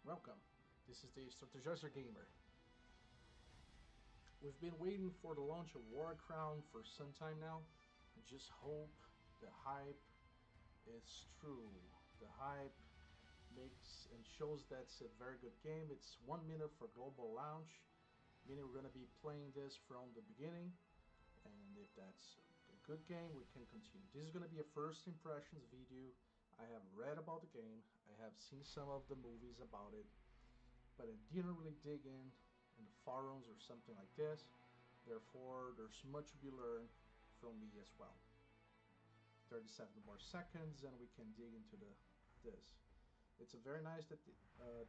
Welcome. This is the Strategizer Gamer. We've been waiting for the launch of War Crown for some time now. I just hope the hype is true. The hype makes and shows that it's a very good game. It's 1 minute for global launch, meaning we're going to be playing this from the beginning. And if that's a good game, we can continue. This is going to be a first impressions video. I have read about the game. I have seen some of the movies about it, but I didn't really dig in the forums or something like this. Therefore, there's much to be learned from me as well. 37 more seconds, and we can dig into this. It's a very nice that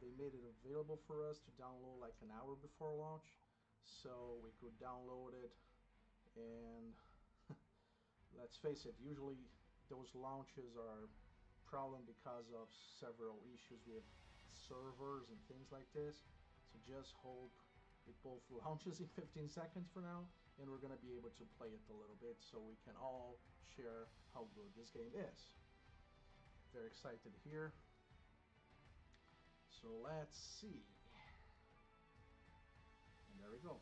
they made it available for us to download like an hour before launch, so we could download it. And let's face it, usually those launches are a problem because of several issues with servers and things like this. So just hope it both launches in 15 seconds for now, and we're going to be able to play it a little bit so we can all share how good this game is. Very excited here. So let's see. And there we go.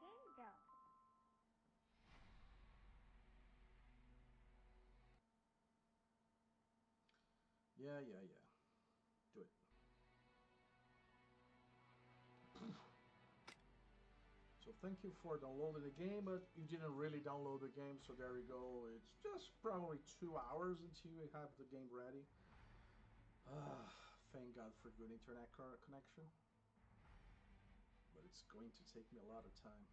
Game zone. Yeah. Do it. So thank you for downloading the game, but you didn't really download the game, so there we go. It's just probably 2 hours until you have the game ready. Thank God for good internet connection. But it's going to take me a lot of time.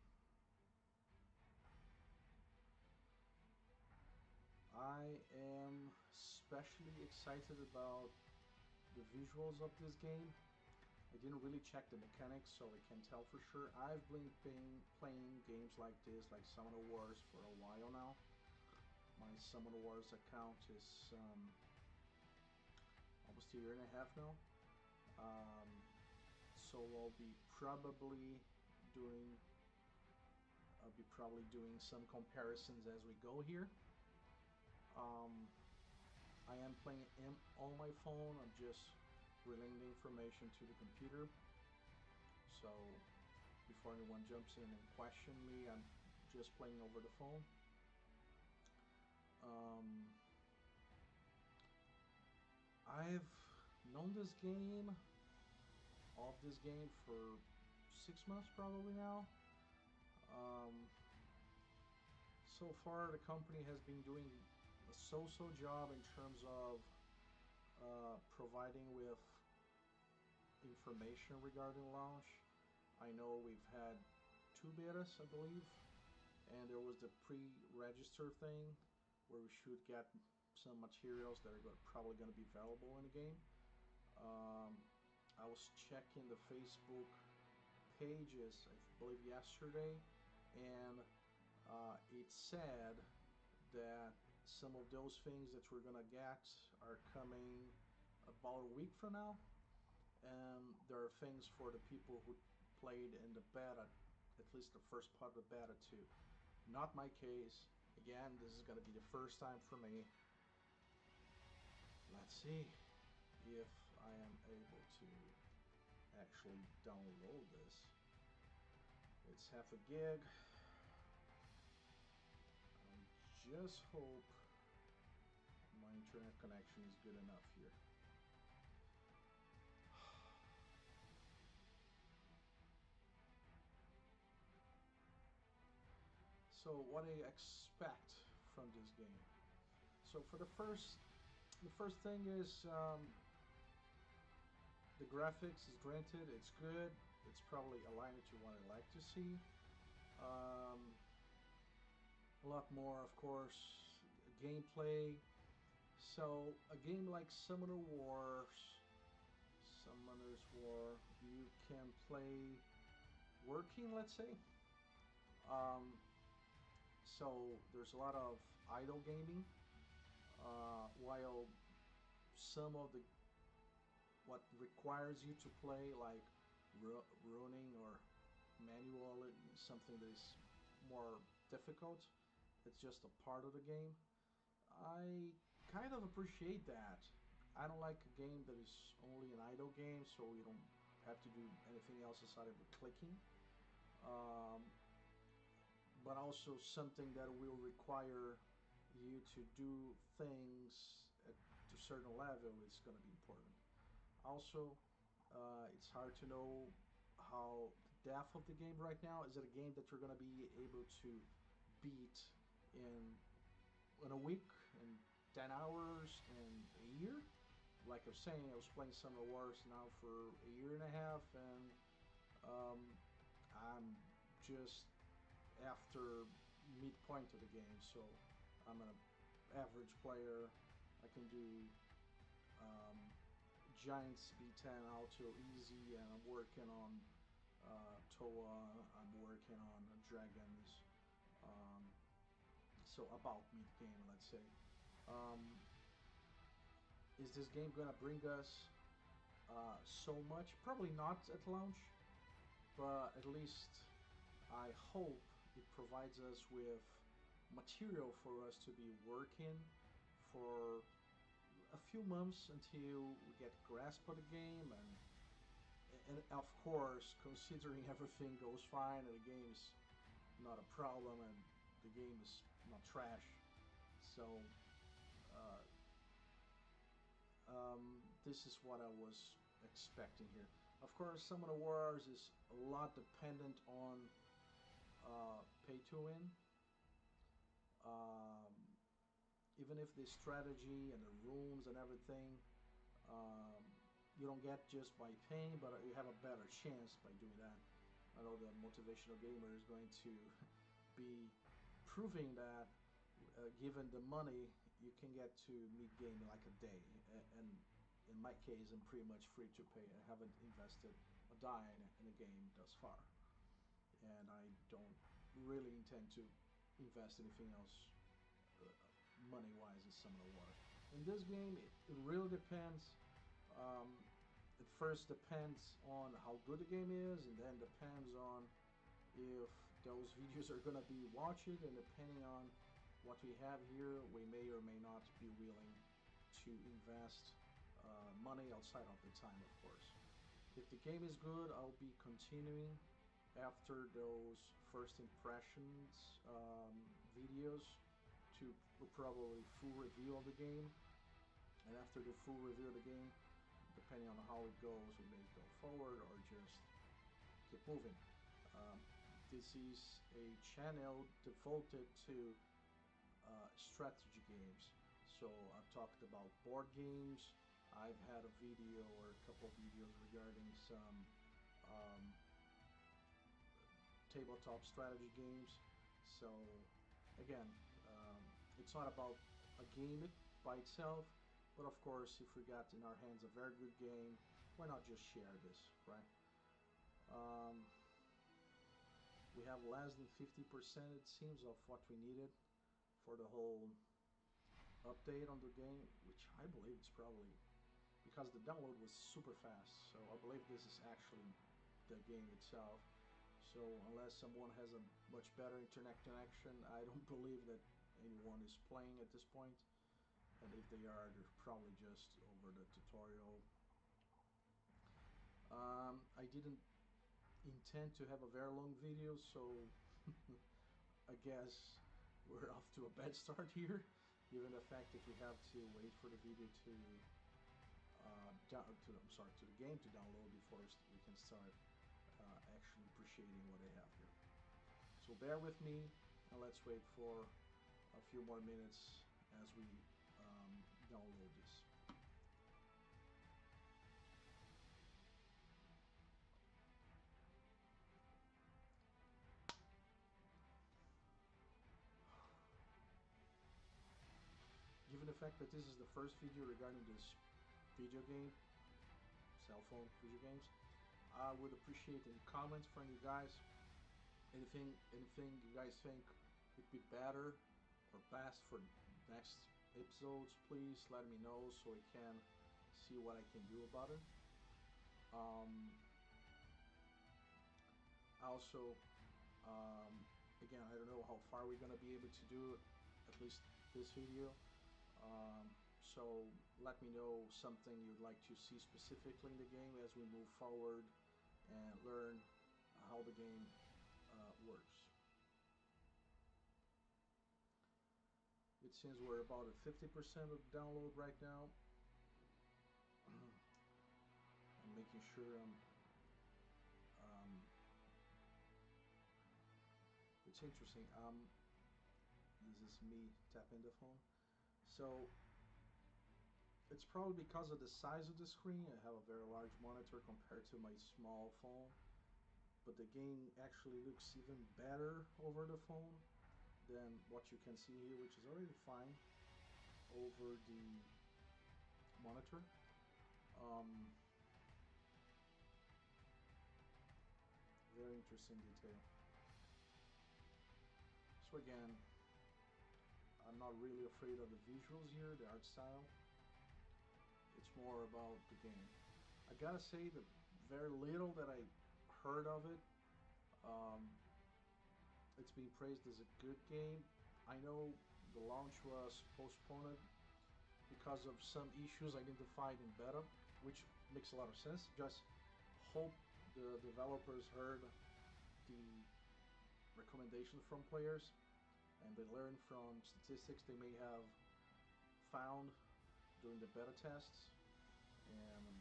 I am especially excited about the visuals of this game. I didn't really check the mechanics, so I can't tell for sure. I've been playing games like this, like Summon Wars, for a while now. My Summon Wars account is almost a year and a half now. So I'll be probably doing some comparisons as we go here. I am playing it on my phone. I'm just relaying the information to the computer. So before anyone jumps in and question me, I'm just playing over the phone. I've known this game, for 6 months probably now. So far the company has been doing a so-so job in terms of providing with information regarding launch. I know we've had 2 betas, I believe, and there was the pre-register thing where we should get some materials that are probably going to be available in the game. I was checking the Facebook pages, I believe yesterday, and it said that some of those things that we're gonna get are coming about a week from now, and there are things for the people who played in the beta, at least the first part of the beta too. Not my case. Again, this is gonna be the first time for me. Let's see if I am able to actually download this. It's half a gig. I just hope my internet connection is good enough here. So what I expect from this game. So for the first thing is the graphics is granted, it's good. It's probably aligned to what I like to see. A lot more, of course, gameplay. So a game like Summoner's War, you can play working, let's say. So there's a lot of idle gaming, while some of what requires you to play, like runing or manual, something that is more difficult. It's just a part of the game. I kind of appreciate that. I don't like a game that is only an idle game, so you don't have to do anything else aside of the clicking. Um, but also something that will require you to do things at a certain level is going to be important. Also, it's hard to know how the depth of the game right now. Is it a game that you're going to be able to beat in a week, in 10 hours, in a year? Like I was saying, I was playing Summer Wars now for a year and a half, and um, I'm just after midpoint of the game, so I'm an average player. I can do Giants B10 Auto easy, and I'm working on Toa. I'm working on Dragons. Um, so about mid game, let's say. Um, is this game gonna bring us so much? Probably not at launch, but at least I hope it provides us with material for us to be working for a few months until we get grasp of the game, and of course, considering everything goes fine and the game is not a problem and the game is not trash. So this is what I was expecting here. Of course, some of the wars is a lot dependent on pay to win. Um, Even if the strategy and the rooms and everything, um, you don't get just by paying, but you have a better chance by doing that. I know the motivational gamer is going to be proving that given the money, you can get to mid-game in like a day. And in my case, I'm pretty much free to pay. I haven't invested a dime in the game thus far. And I don't really intend to invest anything else money-wise in some of the war. In this game, it really depends. Um, it first depends on how good the game is, and then depends on if those videos are gonna be watched, and depending on what we have here, we may or may not be willing to invest money outside of the time, of course. If the game is good, I'll be continuing after those first impressions videos to probably full review of the game, and after the full review of the game, depending on how it goes, we may go forward or just keep moving. Um, this is a channel devoted to strategy games, so I've talked about board games. I've had a video or a couple of videos regarding some um, tabletop strategy games. So again, it's not about a game by itself, but of course, if we got in our hands a very good game, why not just share this, right? Um, we have less than 50%, it seems, of what we needed for the whole update on the game, which I believe is probably because the download was super fast. So I believe this is actually the game itself. So unless someone has a much better internet connection, I don't believe that anyone is playing at this point. And if they are, they're probably just over the tutorial. I didn't intend to have a very long video, so I guess we're off to a bad start here, given the fact that we have to wait for the video to, to the game to download before we can start actually appreciating what they have here. So bear with me, and let's wait for a few more minutes as we download this. Given the fact that this is the first video regarding this video game, cell phone video games, I would appreciate any comments from you guys. Anything you guys think would be better or best for next episodes, please let me know so I can see what I can do about it. Also, again, I don't know how far we're gonna be able to do at least this video. So So let me know something you'd like to see specifically in the game as we move forward and learn how the game works. It seems we're about at 50% of download right now. I'm making sure it's interesting. This is me tapping the phone. So it's probably because of the size of the screen. I have a very large monitor compared to my small phone, but the game actually looks even better over the phone than what you can see here, which is already fine over the monitor. Very interesting detail. So again, I'm not really afraid of the visuals here, the art style. It's more about the game. I gotta say, the very little that I heard of it, um, it's being praised as a good game. I know the launch was postponed because of some issues identified in beta, which makes a lot of sense. Just hope the developers heard the recommendations from players and they learned from statistics they may have found during the beta tests. And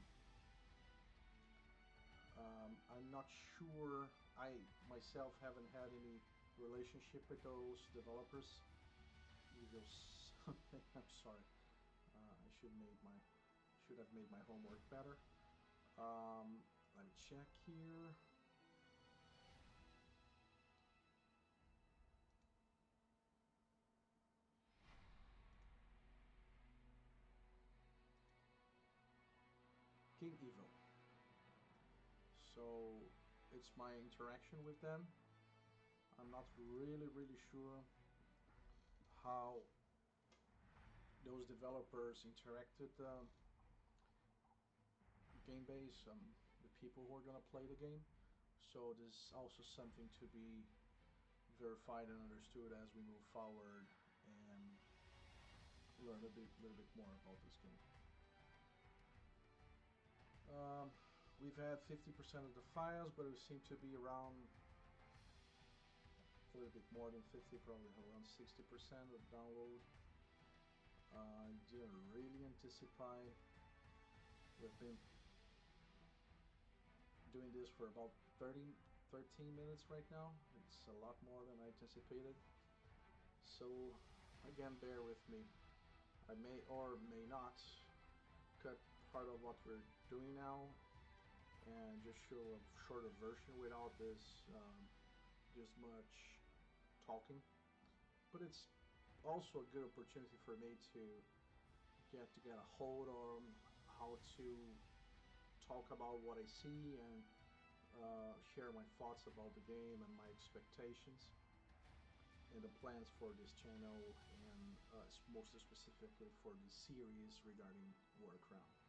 I'm not sure, I myself haven't had any relationship with those developers. Reveals something. I'm sorry. I should have made my homework better. Let me check here. King Evil. So it's my interaction with them. I'm not really sure how those developers interacted game base, the people who are gonna play the game. So this is also something to be verified and understood as we move forward and learn a little bit more about this game. We've had 50% of the files, but it seemed to be around a little bit more than 50, probably around 60% of download. I didn't really anticipate. We've been doing this for about 13 minutes right now. It's a lot more than I anticipated. So again, bear with me. I may or may not cut part of what we're doing now and just show a shorter version without this much talking. But it's also a good opportunity for me to get a hold on how to talk about what I see and share my thoughts about the game and my expectations and the plans for this channel and most specifically for the series regarding Warcraft.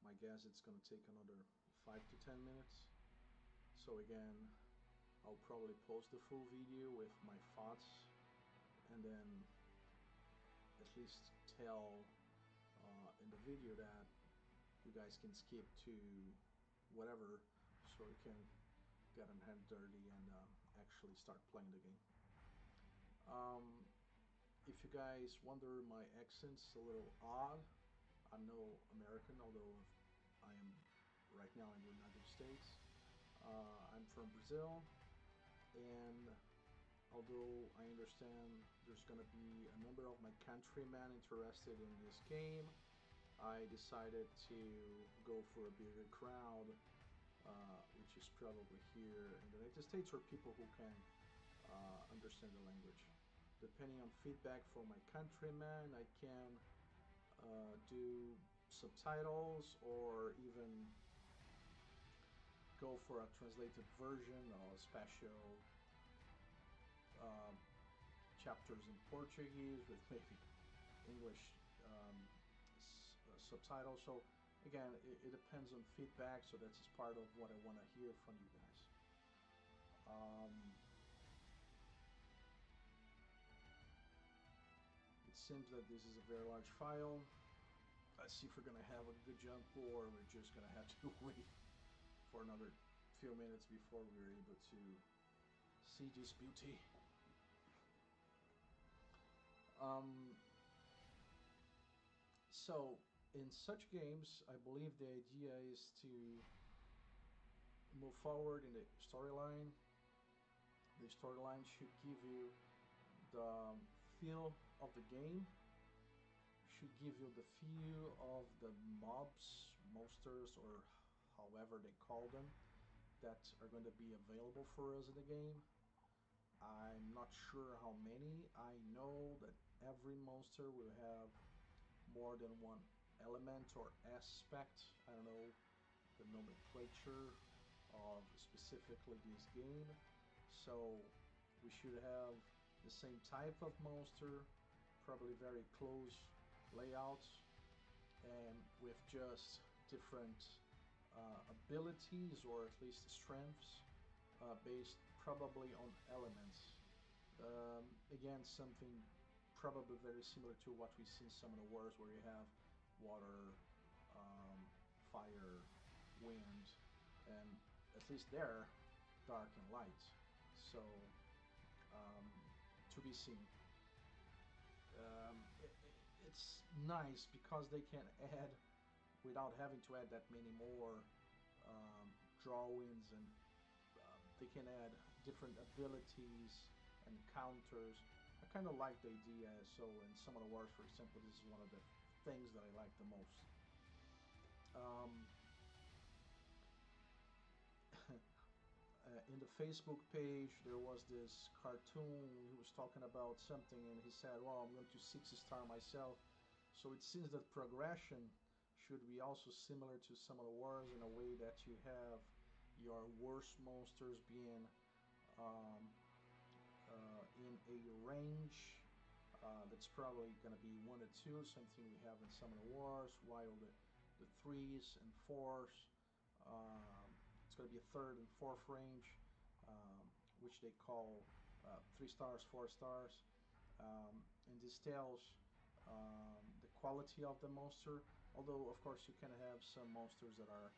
My guess it's going to take another 5 to 10 minutes. So again, I'll probably post the full video with my thoughts and then at least tell in the video that you guys can skip to whatever so you can get on hand dirty and actually start playing the game. If you guys wonder, my accent's a little odd. I'm no American, although I am right now in the United States. I'm from Brazil, and although I understand there's going to be a number of my countrymen interested in this game, I decided to go for a bigger crowd, which is probably here in the United States, or people who can understand the language. Depending on feedback from my countrymen, I can do subtitles or even go for a translated version or special chapters in Portuguese with maybe English subtitles. So again, it depends on feedback, so that's just part of what I want to hear from you guys. seems that this is a very large file. Let's see if we're gonna have a good jump or we're just gonna have to wait for another few minutes before we're able to see this beauty. Um, so in such games, I believe the idea is to move forward in the storyline. The storyline should give you the feel of the game, should give you the feel of the mobs, monsters, or however they call them, that are going to be available for us in the game. I'm not sure how many. I know that every monster will have more than one element or aspect. I don't know the nomenclature of specifically this game. So we should have the same type of monster, probably very close layouts, and with just different abilities or at least strengths based probably on elements. Again, something probably very similar to what we see in some of the wars where you have water, fire, wind, and at least there, dark and light. So, to be seen. It's nice because they can add, without having to add that many more drawings, and they can add different abilities and counters. I kind of like the idea. So in some of the wars, for example, this is one of the things that I like the most. In the Facebook page, there was this cartoon. He was talking about something, and he said, "Well, I'm going to 6-star myself." So it seems that progression should be also similar to some of the wars in a way that you have your worst monsters being um, in a range that's probably going to be 1 to 2, something we have in some of the wars, while the 3s and 4s, it's going to be a 3rd and 4th range, which they call 3 stars, 4 stars. And this tells the quality of the monster, although of course you can have some monsters that are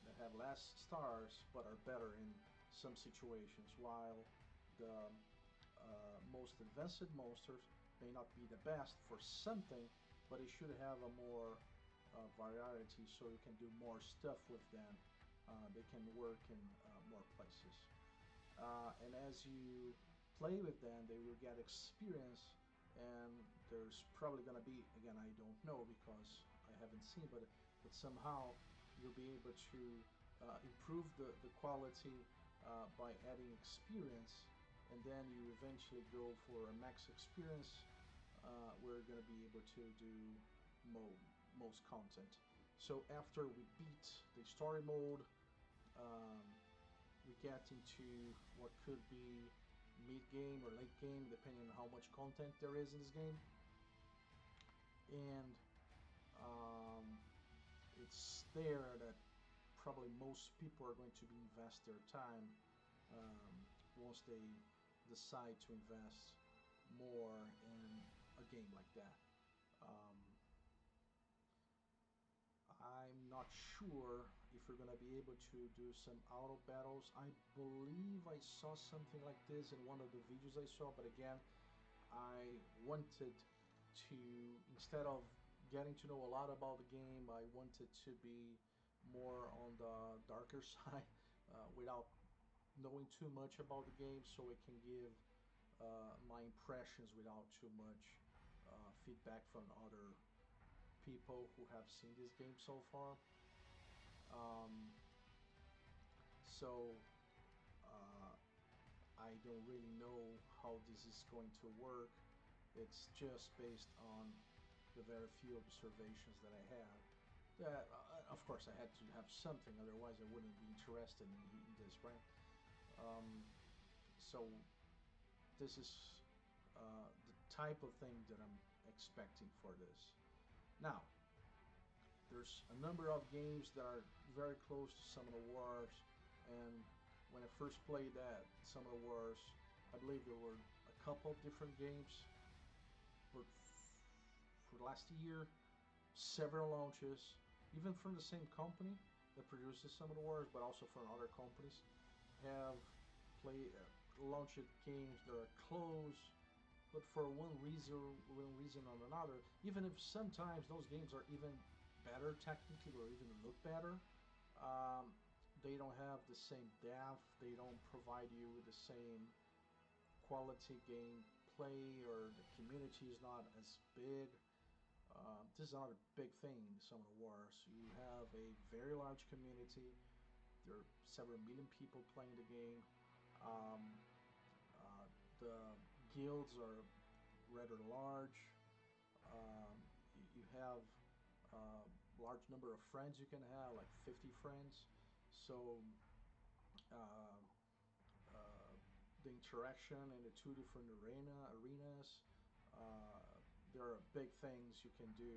that have less stars but are better in some situations, while the most advanced monsters may not be the best for something, but it should have a more variety, so you can do more stuff with them. They can work in more places. And as you play with them, they will get experience, and there's probably going to be, again, I don't know because I haven't seen, but somehow you'll be able to improve the quality by adding experience, and then you eventually go for a max experience. We're going to be able to do most content. So after we beat the story mode, we get into what could be mid game or late game, depending on how much content there is in this game. And it's there that probably most people are going to invest their time once they decide to invest more in a game like that. Um, I'm not sure if we're gonna be able to do some auto battles. I believe I saw something like this in one of the videos I saw, but again, I wanted to, instead of getting to know a lot about the game, I wanted to be more on the darker side without knowing too much about the game, so I can give my impressions without too much feedback from other people who have seen this game so far. Um, so I don't really know how this is going to work. It's just based on the very few observations that I have. That, of course, I had to have something, otherwise I wouldn't be interested in this, right? Um, so this is the type of thing that I'm expecting for this. Now, there's a number of games that are very close to some of the wars, and when I first played that, some of the wars, I believe there were a couple of different games. But for last year, several launches, even from the same company that produces some of the wars, but also from other companies, have launched games that are close, but for one reason or another, even if sometimes those games are even better technically or even look better, um, they don't have the same depth. They don't provide you with the same quality gameplay, or the community is not as big. This is another big thing in some of the wars. You have a very large community. There are several million people playing the game. Um, the guilds are rather large. You have a large number of friends you can have, like 50 friends. So uh, uh, the interaction in the two different arenas, uh, there are big things you can do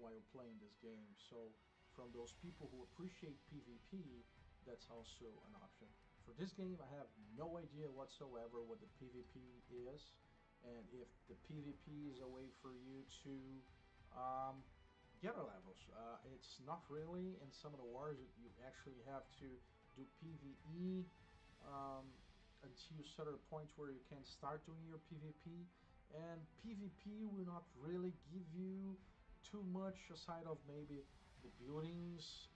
while playing this game. So from those people who appreciate PvP, that's also an option. For this game, I have no idea whatsoever what the PvP is, and if the PvP is a way for you to get levels. It's not really. In some of the wars, you actually have to do PvE um, until a certain point where you can start doing your PvP, and PvP will not really give you too much aside of maybe the buildings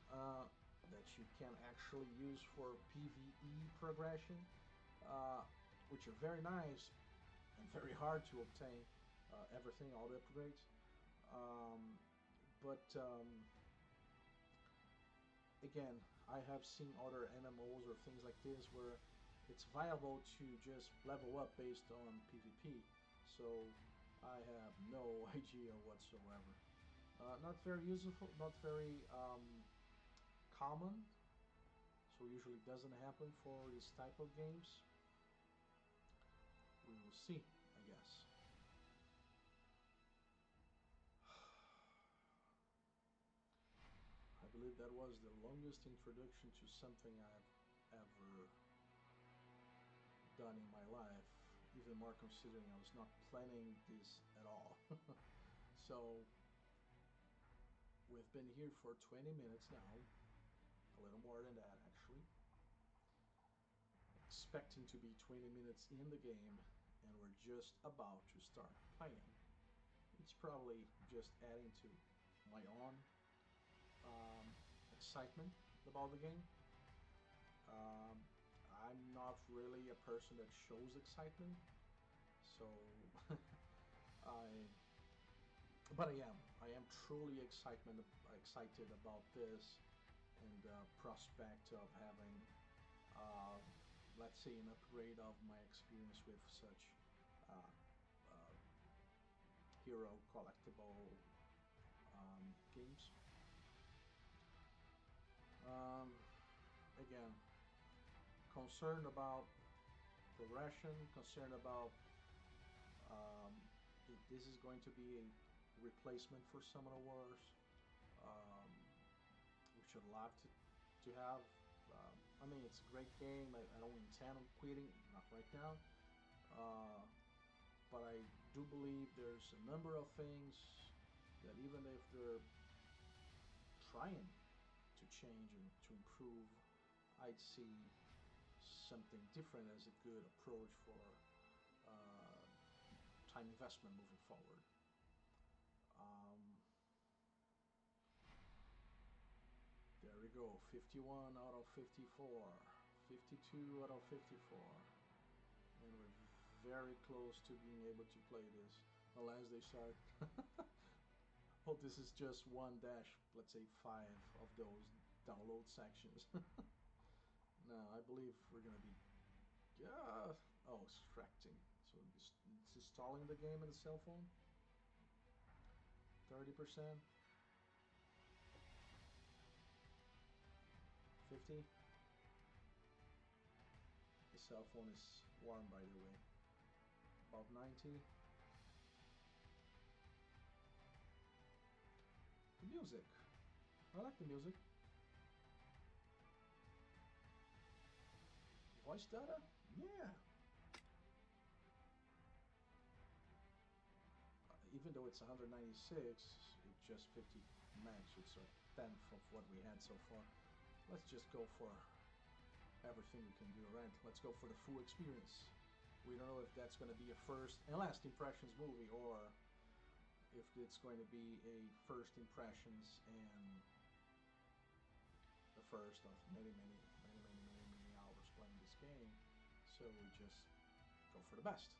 that you can actually use for PvE progression, uh, which are very nice and very hard to obtain. Everything, all the upgrades. Um, but again, I have seen other MMOs or things like this where it's viable to just level up based on PvP. So I have no idea whatsoever. Not very useful, not very common. So usually doesn't happen for this type of games. We will see, I guess. I believe that was the longest introduction to something I've ever done in my life, even more considering I was not planning this at all. So we've been here for 20 minutes now, a little more than that actually, expecting to be 20 minutes in the game, and we're just about to start playing. It's probably just adding to my own excitement about the game. Um, I'm not really a person that shows excitement, so I, but I am. I am truly excited about this, and the prospect of having, uh, let's say, an upgrade of my experience with such uh, uh, hero collectible games. Um, Again, concerned about progression, concerned about um, if this is going to be a replacement for some of the wars. Um, we should love to have. I mean, it's a great game. I don't intend on quitting, not right now. Uh, but I do believe there's a number of things that even if they're trying to change and to improve, I'd see something different as a good approach for time investment moving forward. Um, there we go, 51 out of 54, 52 out of 54, and we're very close to being able to play this, unless they start. Well, this is just one dash, let's say 5 of those download sections. No, I believe we're gonna be, oh, extracting. So it's installing the game on the cell phone. 30%, 50. The cell phone is warm, by the way. About 90. The music. I like the music. Voice data? Yeah. even though it's 196, it's just 50 max. It's a tenth of what we had so far. Let's just go for everything we can do, right? Let's go for the full experience. We don't know if that's going to be a first and last impressions movie, or if it's going to be a first impressions and the first of many hours playing this game. So we just go for the best.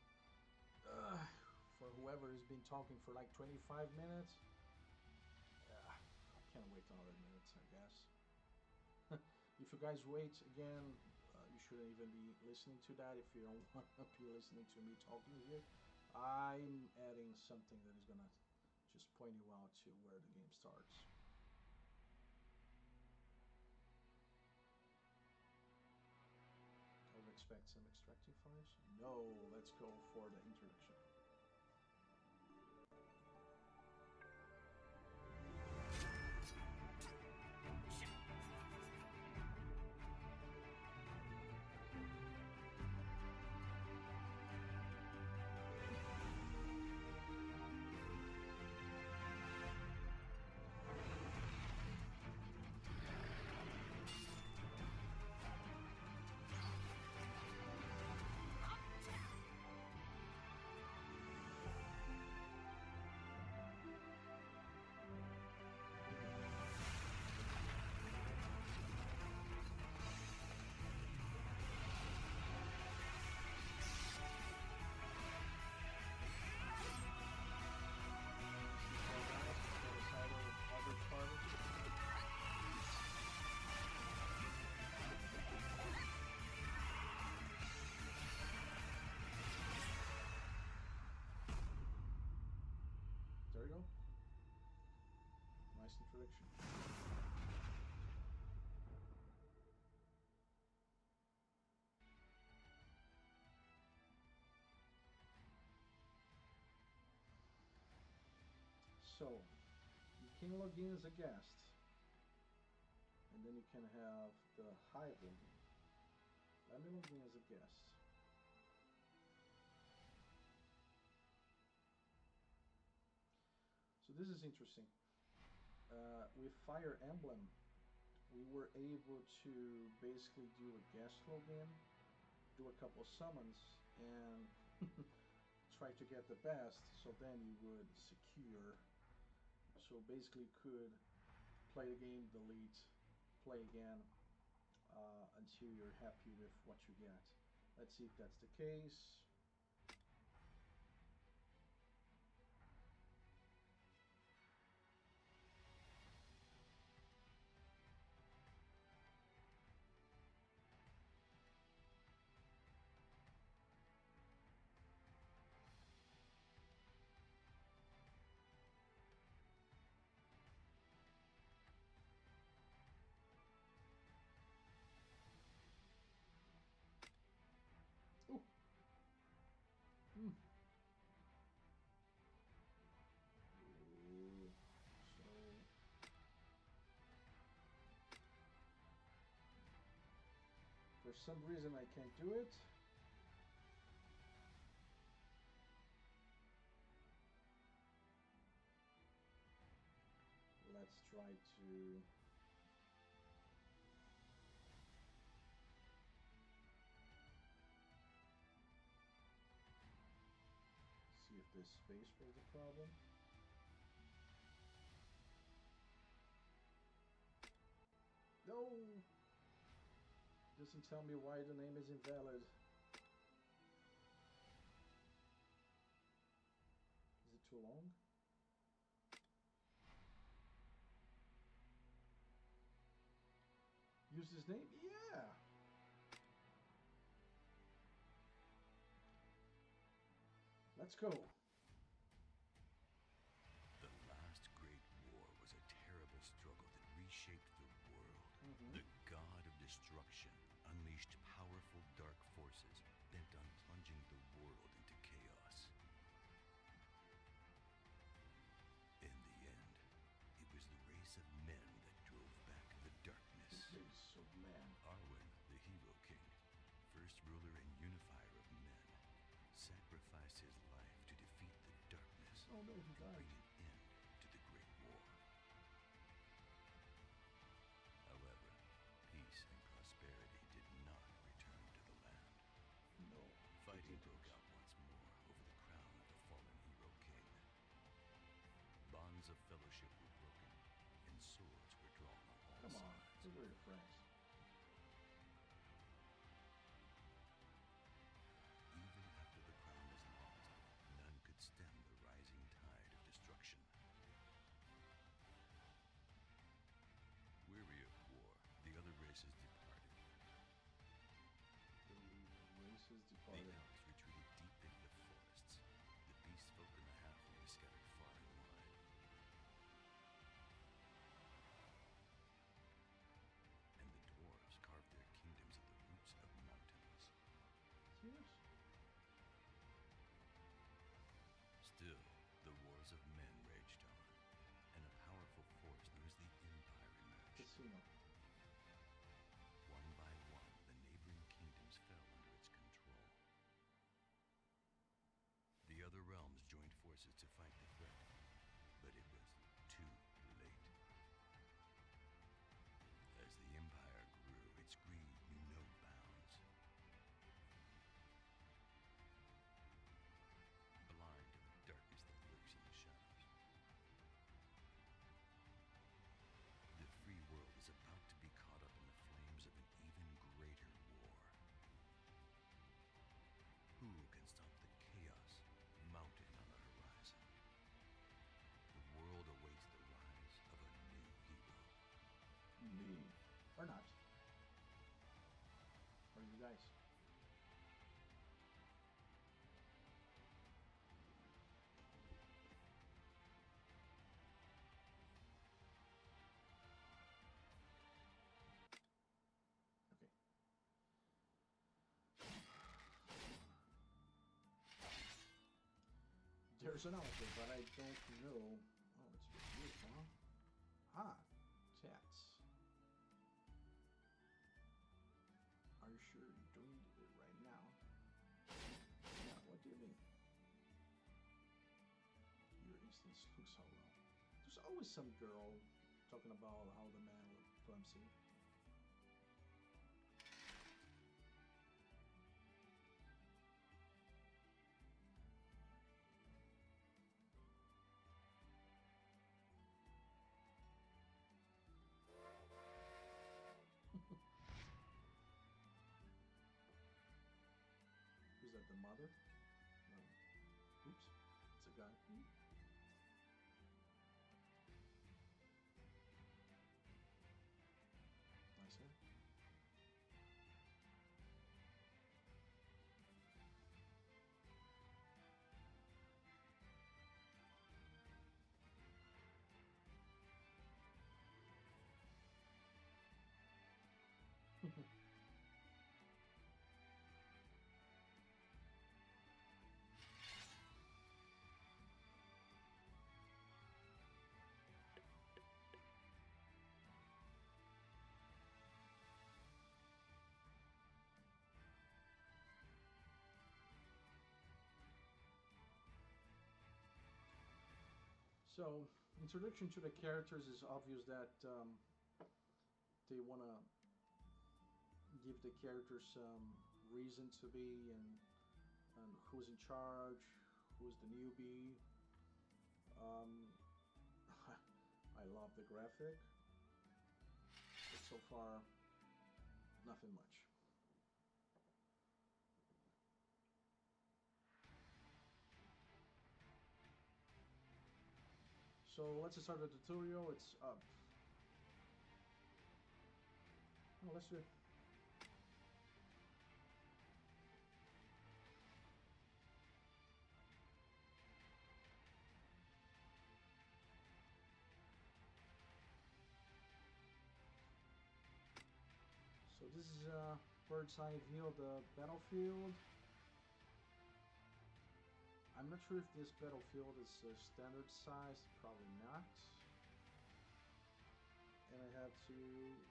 For whoever has been talking for like 25 minutes, I can't wait another minute, I guess. If you guys wait again, you shouldn't even be listening to that. If you don't want to be listening to me talking here, I'm adding something that is gonna just point you out to where the game starts. I would expect some extracting files. No, let's go for the introduction. There you go. Nice introduction. So, you can log in as a guest, and then you can have the hive login. Let me log in as a guest. So this is interesting. With Fire Emblem, we were able to basically do a guest login, do a couple summons, and try to get the best, so then you would secure. So basically could play the game, delete, play again, until you're happy with what you get. Let's see if that's the case. Ooh. Mm. Ooh. So for some reason I can't do it. Let's try to see if this space was the problem. No! Doesn't tell me why the name is invalid. Is it too long? Use this name? Yeah! Let's go. The last great war was a terrible struggle that reshaped the world. The god of destruction unleashed powerful dark forces bent on plunging the world into chaos. In the end, it was the race of men that drove back the darkness. Race of men. Arwen, the Hero King, first ruler and unifier of men, sacrificed his life to defeat the darkness Oh no, he to died. bring an end to the Great War. However, peace and prosperity did not return to the land. No. Fighting broke out once more over the crown of the fallen hero king. Bonds of fellowship were broken, and swords were drawn on all Come on, sides. we were your friends. Even after the crown was lost, none could stem the rising tide of destruction. Weary of war, the other races departed. The races The departed. elves retreated deep into the forests. The beast folk and the halflings scattered far and wide. And the dwarves carved their kingdoms at the roots of mountains. Serious? Still, the wars of men raged on, and a powerful force known as the Empire emerged. Casino. One by one, the neighboring kingdoms fell under its control. The other realms joined forces to fight the threat, but it was too late. As the Empire grew, its greed knew no bounds. Blind to the darkness that lurks in the shadows, the free world is about to be caught up in the flames of an even greater war. Who can stop the chaos mounting on the horizon? The world awaits the rise of a new hero. Me. Or not. Or you guys. Okay. There's an outfit, but I don't know. Oh, it's beautiful, huh? Ah, tats. Are you sure you're doing it right now? Yeah, what do you mean? Your instance looks so well. There's always some girl talking about how the man looked clumsy. Is that the mother? No. Oops. It's a guy. Nice hair. So, introduction to the characters is obvious that they want to give the characters some reason to be and who's in charge, who's the newbie. Um, I love the graphic, but so far, nothing much. So let's start the tutorial. It's up. Oh, let's do it. So this is a bird's eye view of the battlefield. I'm not sure if this battlefield is standard size, probably not. And I have to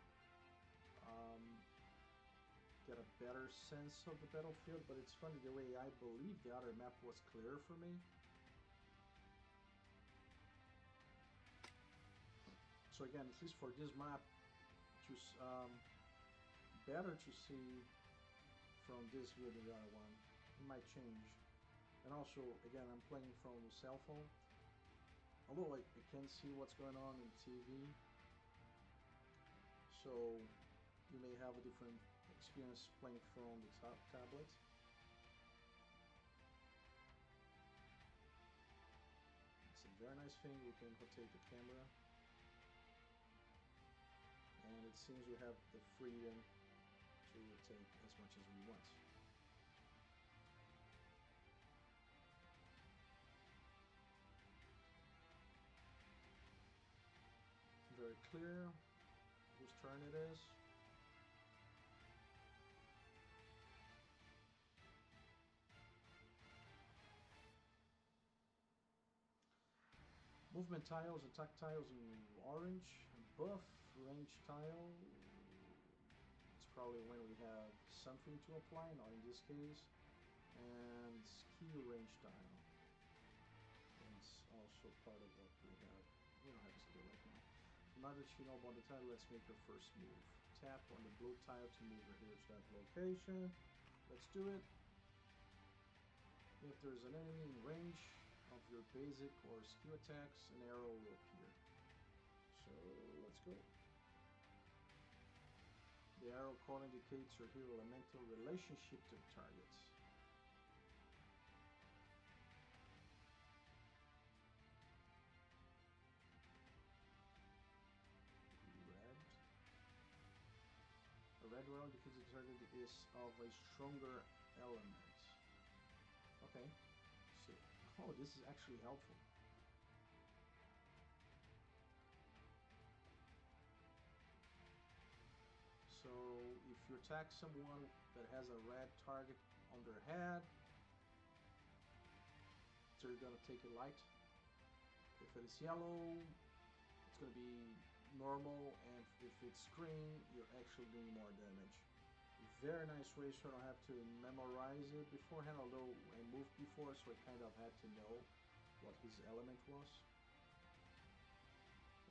get a better sense of the battlefield, but it's funny the way I believe the other map was clear for me. So again, at least for this map, just better to see from this view than the other one. It might change. And also, again, I'm playing from the cell phone. Although I can see what's going on in TV, so you may have a different experience playing from the tablet. It's a very nice thing. We can rotate the camera, and it seems we have the freedom to rotate as much as we want. Very clear whose turn it is. Movement tiles, attack tiles in orange, buff, range tile. It's probably when we have something to apply, not in this case. And skill range tile. It's also part of what we have. We don't have a skill right now. So now that you know about the tile, let's make your first move. Tap on the blue tile to move your hero to that location. Let's do it. If there's an enemy in range of your basic or skill attacks, an arrow will appear. So let's go. The arrow card indicates your hero elemental relationship to the target. Red. A red arrow indicates the target is of a stronger element. Okay. So, oh, this is actually helpful. So if you attack someone that has a red target on their head, so you're gonna take it light. If it is yellow, it's gonna be normal, and if it's green, you're actually doing more damage. Very nice way, so I don't have to memorize it beforehand, although I moved before, so I kind of had to know what his element was.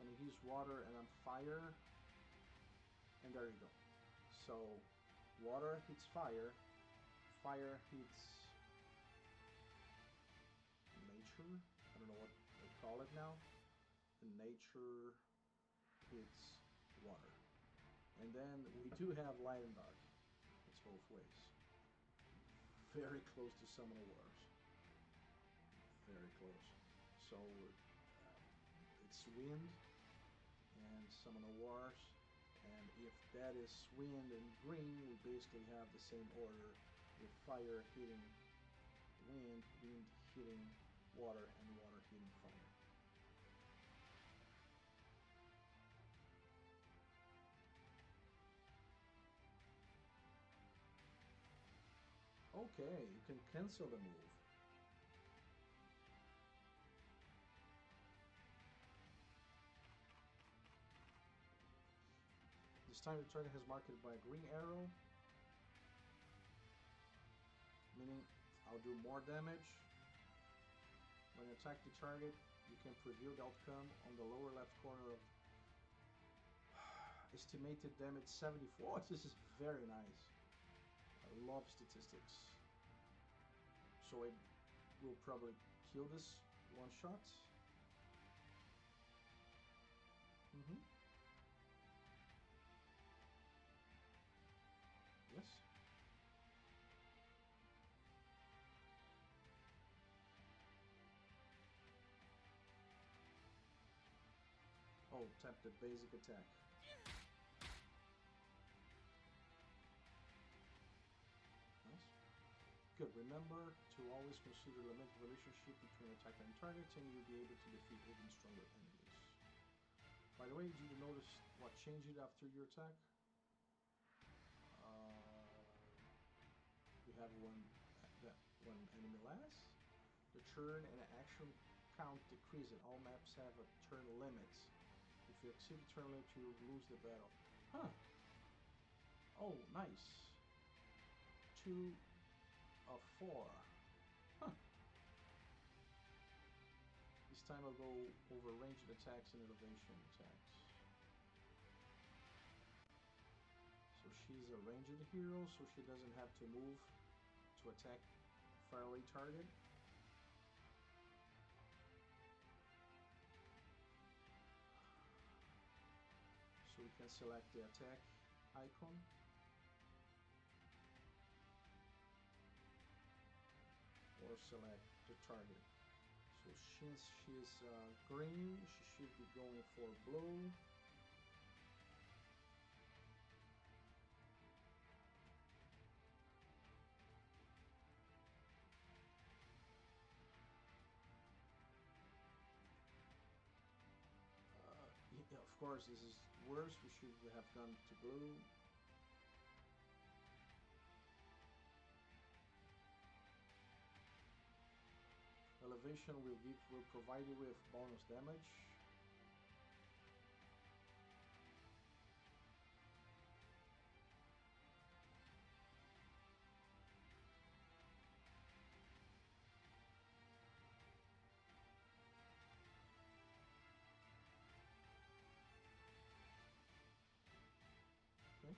And he's water and I'm fire, and there you go. So water hits fire, fire hits nature, I don't know what they call it now, and nature hits water. And then we do have light and dark. It's both ways. Very close to Summon of Wars. Very close. So it's wind and Summon of Wars. And if that is wind and green, we basically have the same order with fire hitting wind, wind hitting water, and water hitting fire. Okay, you can cancel the move. This time the target has marked by a green arrow, meaning I'll do more damage. When you attack the target, you can preview the outcome on the lower left corner of estimated damage 74. Oh, this is very nice. I love statistics. So I will probably kill this one shot. Yes. Oh, tap the basic attack. Nice. Good. Remember to always consider the elemental relationship between attacker and target, and you'll be able to defeat even stronger enemies. By the way, did you notice what changed after your attack? We have one enemy less. The turn and action count decrease, and all maps have a turn limit. If you exceed the turn limit, you lose the battle. Huh. Oh, nice. 2 of 4. Huh. This time I'll go over ranged attacks and elevation attacks. she's a ranged hero, so she doesn't have to move to attack faraway target. So we can select the attack icon. Or select the target. So since she's green, she should be going for blue. Yeah, of course, this is worse. We should have gone to blue. Elevation will provide you with bonus damage. Okay.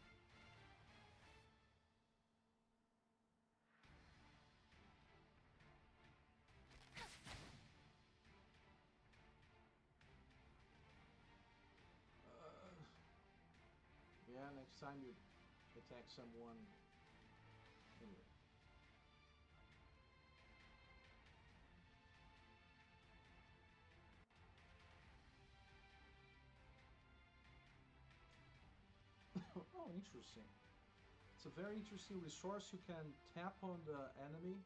Yeah, next time you attack someone. Anyway. Oh, interesting. It's a very interesting resource. You can tap on the enemy,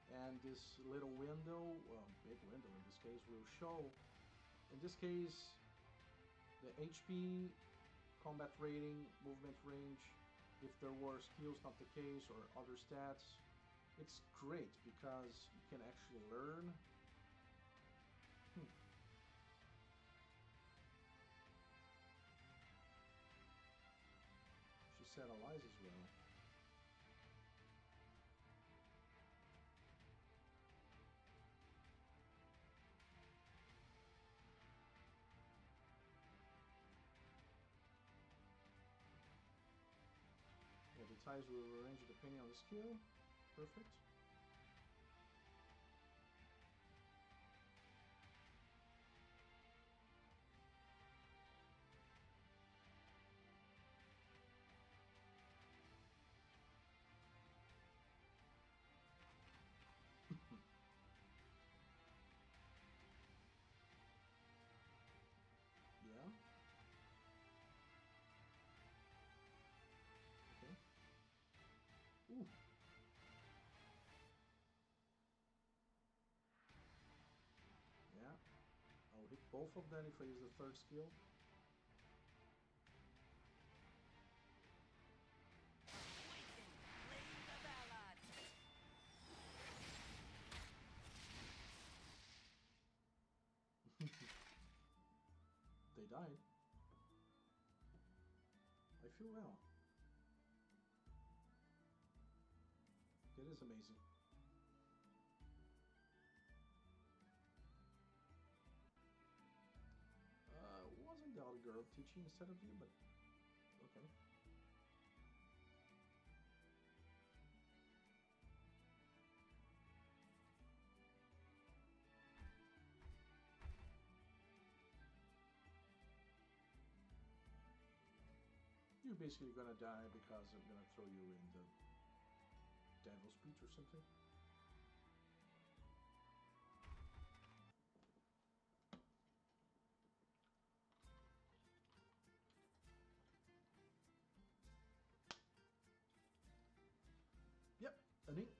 and this little window, well, big window in this case, will show. In this case, the HP, combat rating, movement range, if there were skills not the case, or other stats. It's great because you can actually learn. She said allies as well. Yeah, the ties will arrange depending on the skill. Perfect. Yeah. Okay. Ooh. Yeah. I'll hit both of them if I use the third skill. They died. I feel well. It is amazing. Wasn't the other girl teaching instead of you, but okay. You're basically gonna die because I'm gonna throw you in the Devil's Pit or something. Yep, an ink.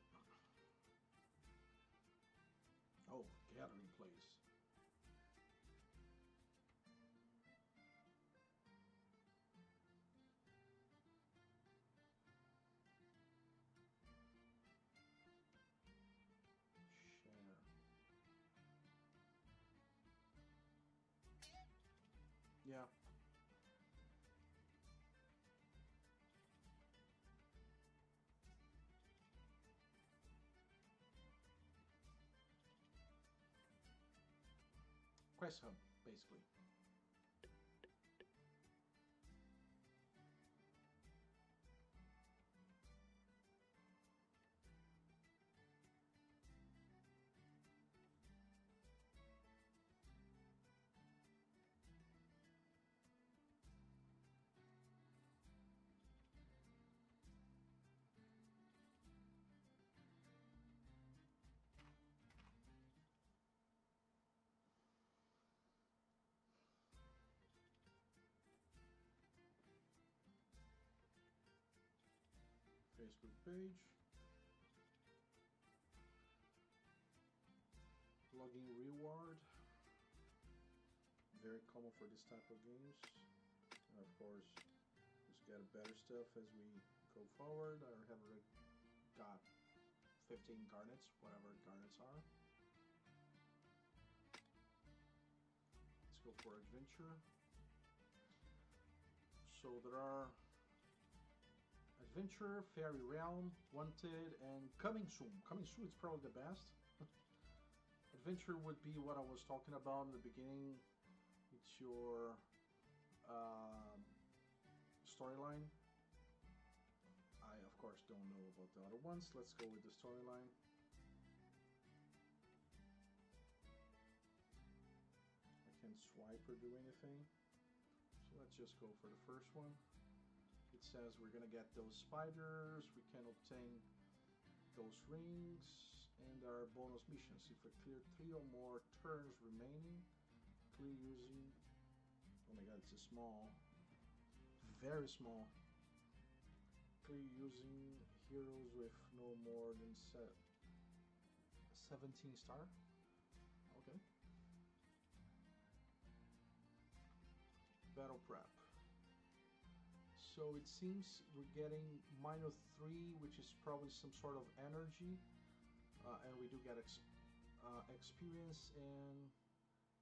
Oh, gathering place. Share. Yeah. Quest hub, basically. Facebook page. Login reward. Very common for this type of games. And of course, just get better stuff as we go forward. I have already got 15 garnets, whatever garnets are. Let's go for adventure. So there are adventure, fairy realm, wanted, and coming soon. Coming soon is probably the best. Adventure would be what I was talking about in the beginning. It's your storyline. I of course don't know about the other ones. Let's go with the storyline. I can't swipe or do anything. So let's just go for the first one. It says we're gonna get those spiders, we can obtain those rings, and our bonus missions. If we clear 3 or more turns remaining, clear using, oh my god, it's a small, very small. Clear using heroes with no more than 17 star. Okay. Battle prep. So it seems we're getting -3, which is probably some sort of energy, and we do get experience, and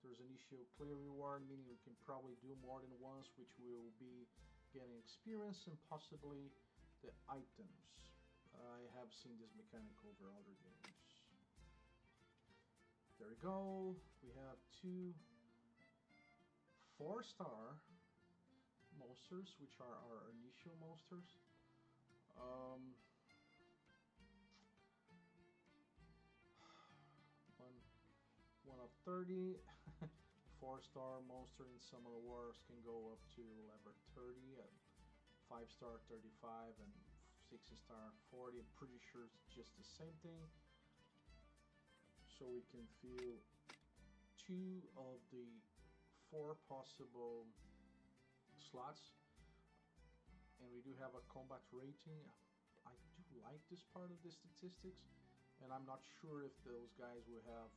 there's an initial clear reward, meaning we can probably do more than once, which will be getting experience and possibly the items. I have seen this mechanic over other games. There we go. We have 2 4-star monsters, which are our initial monsters. One of 30. 4-star monster in some of the wars can go up to level 30, and 5-star 35, and 6-star 40. I'm pretty sure it's just the same thing. So we can fill 2 of the 4 possible slots, and we do have a combat rating. I do like this part of the statistics, and I'm not sure if those guys will have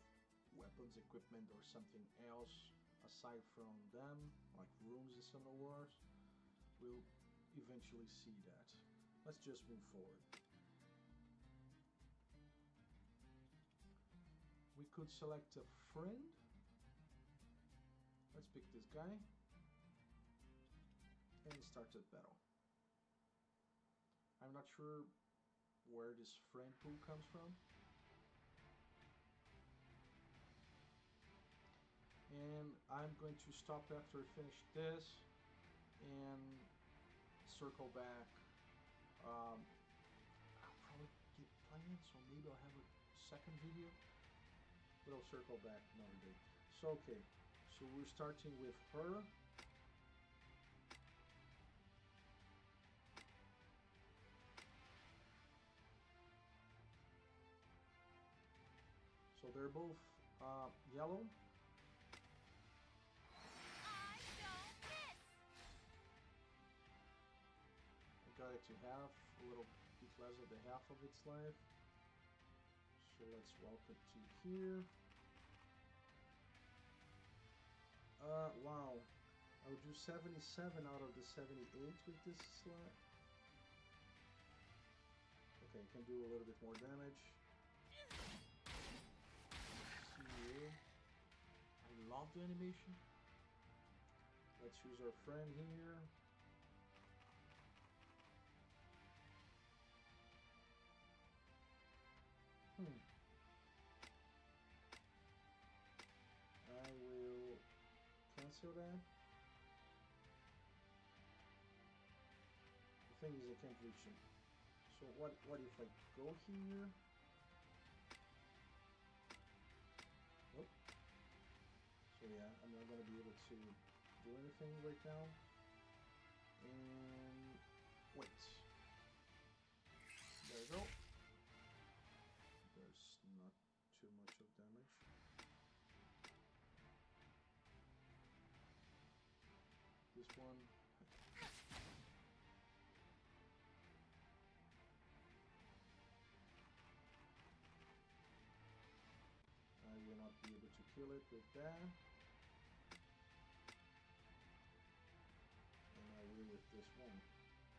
weapons, equipment, or something else aside from them, like rooms in some of the wars. We'll eventually see that. Let's just move forward. We could select a friend. Let's pick this guy and start the battle. I'm not sure where this friend pool comes from. And I'm going to stop after I finish this and circle back. I'll probably keep playing, so maybe I'll have a second video, but I'll circle back another day. So okay, so we're starting with her. So they're both yellow. I got it to half, a little bit less of the half of its life. So let's walk it to here. Wow. I would do 77 out of the 78 with this slot. Okay, can do a little bit more damage. See you. I love the animation. Let's use our friend here. I will cancel that. The thing is, I can't reach him. So what if I go here? Nope. So yeah, I'm not gonna be able to do anything right now. And wait. There we go. There's not too much of damage. This one. kill it with that. And I will with this one.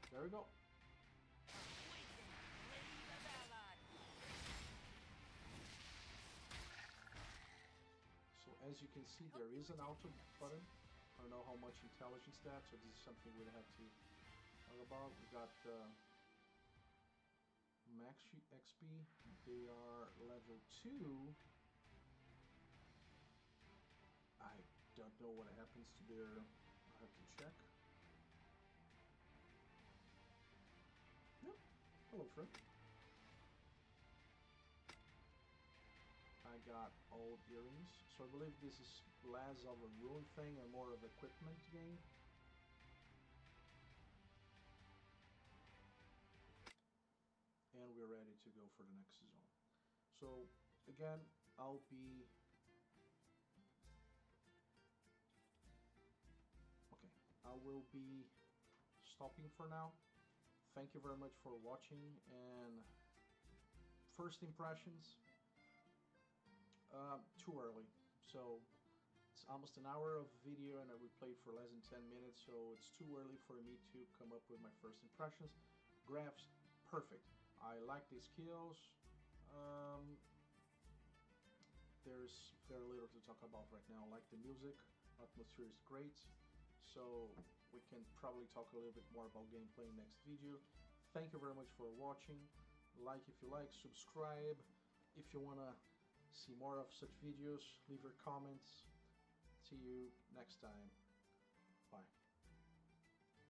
There we go. So as you can see, there is an auto button. I don't know how much intelligence that, so this is something we'll have to talk about. We got max XP. They are level 2. I don't know what happens to their... I have to check. Yep. Hello, friend. I got old earrings, so I believe this is less of a rune thing and more of equipment game. And we're ready to go for the next zone. So again, I'll be... Okay, I will be stopping for now. Thank you very much for watching, and first impressions, too early. So it's almost an hour of video and we played for less than 10 minutes, so it's too early for me to come up with my first impressions. Graphs, perfect. I like the skills. There's very little to talk about right now. I like the music, atmosphere is great. So we can probably talk a little bit more about gameplay next video. Thank you very much for watching. Like if you like, subscribe. If you want to see more of such videos, leave your comments. See you next time.